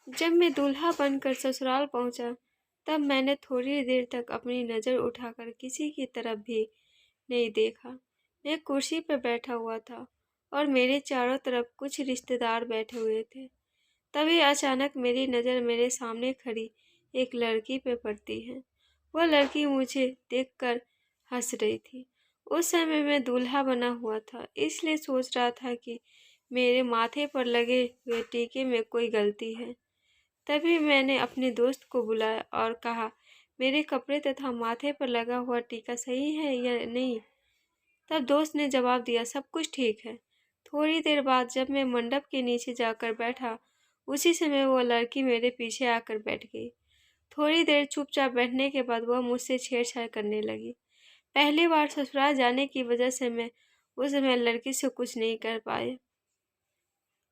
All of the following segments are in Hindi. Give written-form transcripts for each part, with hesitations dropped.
जब मैं दूल्हा बनकर ससुराल पहुंचा, तब मैंने थोड़ी देर तक अपनी नज़र उठाकर किसी की तरफ भी नहीं देखा। मैं कुर्सी पर बैठा हुआ था और मेरे चारों तरफ कुछ रिश्तेदार बैठे हुए थे। तभी अचानक मेरी नज़र मेरे सामने खड़ी एक लड़की पे पड़ती है। वह लड़की मुझे देखकर हंस रही थी। उस समय मैं दूल्हा बना हुआ था, इसलिए सोच रहा था कि मेरे माथे पर लगे हुए टीके में कोई गलती है। तभी मैंने अपने दोस्त को बुलाया और कहा, मेरे कपड़े तथा माथे पर लगा हुआ टीका सही है या नहीं। तब दोस्त ने जवाब दिया, सब कुछ ठीक है। थोड़ी देर बाद जब मैं मंडप के नीचे जाकर बैठा, उसी समय वो लड़की मेरे पीछे आकर बैठ गई। थोड़ी देर चुपचाप बैठने के बाद वह मुझसे छेड़छाड़ करने लगी। पहली बार ससुराल जाने की वजह से मैं उस समय लड़की से कुछ नहीं कर पाया।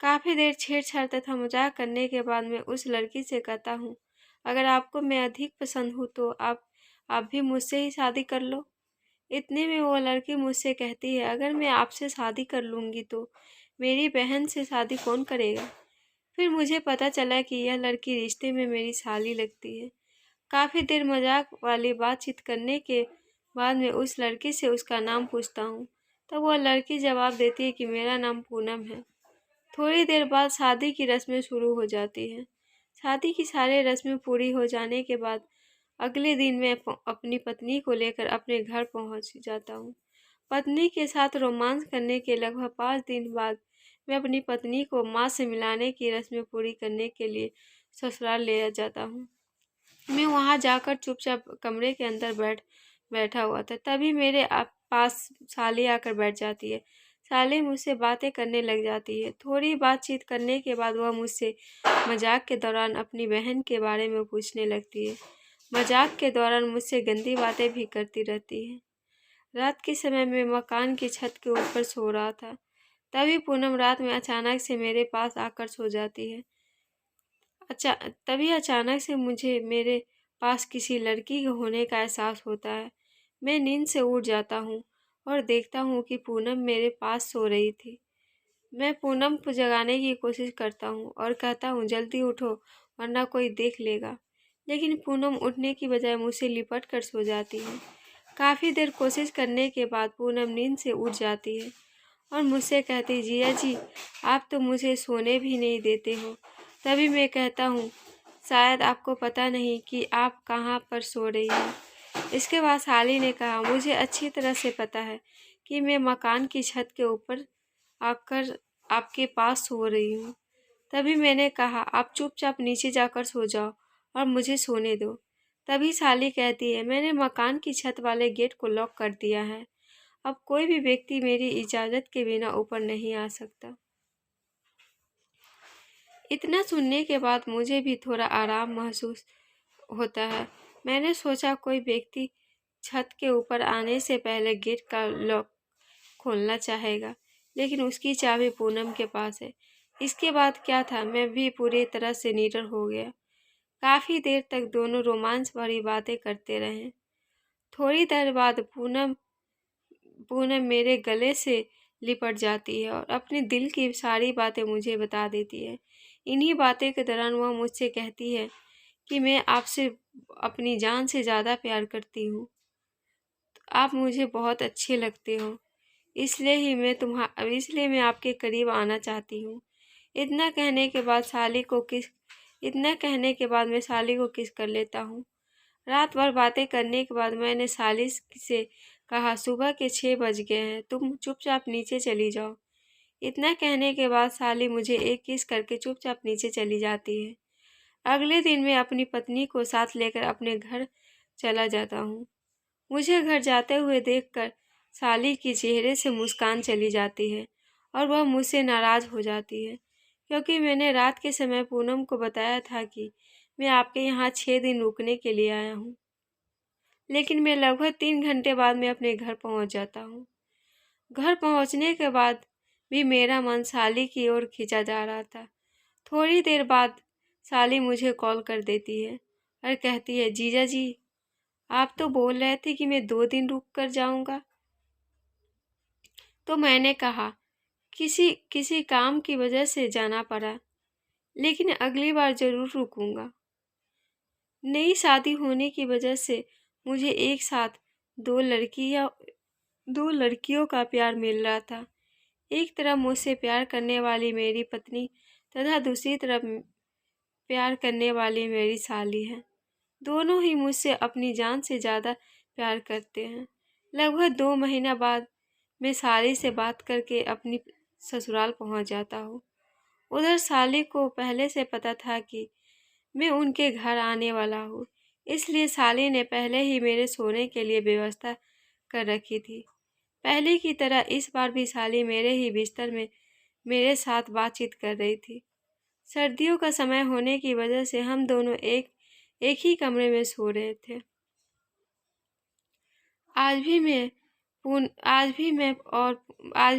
काफ़ी देर छेड़छाड़ तथा मजाक करने के बाद मैं उस लड़की से कहता हूँ, अगर आपको मैं अधिक पसंद हूँ तो आप भी मुझसे ही शादी कर लो। इतने में वो लड़की मुझसे कहती है, अगर मैं आपसे शादी कर लूँगी तो मेरी बहन से शादी कौन करेगा। फिर मुझे पता चला कि यह लड़की रिश्ते में मेरी साली लगती है। काफ़ी देर मजाक वाली बातचीत करने के बाद मैं उस लड़की से उसका नाम पूछता हूँ। तब वह लड़की जवाब देती है कि मेरा नाम पूनम है। थोड़ी देर बाद शादी की रस्में शुरू हो जाती हैं। शादी की सारी रस्में पूरी हो जाने के बाद अगले दिन मैं अपनी पत्नी को लेकर अपने घर पहुंच जाता हूं। पत्नी के साथ रोमांस करने के लगभग 5 दिन बाद मैं अपनी पत्नी को माँ से मिलाने की रस्में पूरी करने के लिए ससुराल ले जाता हूँ। मैं वहां जाकर चुपचाप कमरे के अंदर बैठा हुआ था। तभी मेरे पास साली आकर बैठ जाती है। साली मुझसे बातें करने लग जाती है। थोड़ी बातचीत करने के बाद वह मुझसे मजाक के दौरान अपनी बहन के बारे में पूछने लगती है। मजाक के दौरान मुझसे गंदी बातें भी करती रहती है। रात के समय में मकान की छत के ऊपर सो रहा था। तभी पूनम रात में अचानक से मेरे पास आकर सो जाती है। तभी अचानक से मुझे मेरे पास किसी लड़की के होने का एहसास होता है। मैं नींद से उठ जाता हूँ और देखता हूँ कि पूनम मेरे पास सो रही थी। मैं पूनम को जगाने की कोशिश करता हूँ और कहता हूँ, जल्दी उठो वरना कोई देख लेगा। लेकिन पूनम उठने की बजाय मुझसे लिपट कर सो जाती है। काफ़ी देर कोशिश करने के बाद पूनम नींद से उठ जाती है और मुझसे कहती, जिया जी, आप तो मुझे सोने भी नहीं देते हो। तभी मैं कहता हूँ, शायद आपको पता नहीं कि आप कहाँ पर सो रही हैं। इसके बाद साली ने कहा, मुझे अच्छी तरह से पता है कि मैं मकान की छत के ऊपर आकर आपके पास सो रही हूँ। तभी मैंने कहा, आप चुपचाप नीचे जाकर सो जाओ और मुझे सोने दो। तभी साली कहती है, मैंने मकान की छत वाले गेट को लॉक कर दिया है। अब कोई भी व्यक्ति मेरी इजाज़त के बिना ऊपर नहीं आ सकता। इतना सुनने के बाद मुझे भी थोड़ा आराम महसूस होता है। मैंने सोचा कोई व्यक्ति छत के ऊपर आने से पहले गेट का लॉक खोलना चाहेगा, लेकिन उसकी चाबी पूनम के पास है। इसके बाद क्या था, मैं भी पूरी तरह से निडर हो गया। काफ़ी देर तक दोनों रोमांस भरी बातें करते रहे। थोड़ी देर बाद पूनम पूनम मेरे गले से लिपट जाती है और अपने दिल की सारी बातें मुझे बता देती है। इन्हीं बातें के दौरान वह मुझसे कहती है कि मैं आपसे अपनी जान से ज़्यादा प्यार करती हूँ। आप मुझे बहुत अच्छे लगते हो, इसलिए मैं आपके करीब आना चाहती हूँ। इतना कहने के बाद मैं साली को किस कर लेता हूँ। रात भर बातें करने के बाद मैंने साली से कहा, सुबह के 6 बज गए हैं, तुम चुपचाप नीचे चली जाओ। इतना कहने के बाद साली मुझे एक किस करके चुपचाप नीचे चली जाती है। अगले दिन मैं अपनी पत्नी को साथ लेकर अपने घर चला जाता हूँ। मुझे घर जाते हुए देखकर साली की चेहरे से मुस्कान चली जाती है और वह मुझसे नाराज़ हो जाती है, क्योंकि मैंने रात के समय पूनम को बताया था कि मैं आपके यहाँ 6 दिन रुकने के लिए आया हूँ। लेकिन मैं लगभग 3 घंटे बाद मैं अपने घर पहुँच जाता हूँ। घर पहुँचने के बाद भी मेरा मन साली की ओर खींचा जा रहा था। थोड़ी देर बाद साली मुझे कॉल कर देती है और कहती है, जीजा जी, आप तो बोल रहे थे कि मैं 2 दिन रुक कर जाऊंगा। तो मैंने कहा, किसी किसी काम की वजह से जाना पड़ा। लेकिन अगली बार ज़रूर रुकूंगा। नई शादी होने की वजह से मुझे एक साथ दो लड़कियों का प्यार मिल रहा था। एक तरफ मुझसे प्यार करने वाली मेरी पत्नी तथा दूसरी तरफ प्यार करने वाली मेरी साली है। दोनों ही मुझसे अपनी जान से ज़्यादा प्यार करते हैं। लगभग 2 महीना बाद मैं साली से बात करके अपनी ससुराल पहुंच जाता हूँ। उधर साली को पहले से पता था कि मैं उनके घर आने वाला हूँ, इसलिए साली ने पहले ही मेरे सोने के लिए व्यवस्था कर रखी थी। पहले की तरह इस बार भी साली मेरे ही बिस्तर में मेरे साथ बातचीत कर रही थी। सर्दियों का समय होने की वजह से हम दोनों एक ही कमरे में सो रहे थे। आज भी मैं पून आज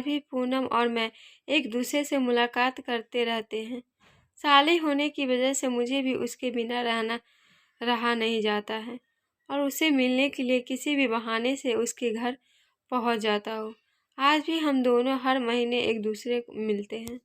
भी पूनम और मैं एक दूसरे से मुलाकात करते रहते हैं। साले होने की वजह से मुझे भी उसके बिना रहा नहीं जाता है और उसे मिलने के लिए किसी भी बहाने से उसके घर पहुंच जाता हूँ। आज भी हम दोनों हर महीने एक दूसरे को मिलते हैं।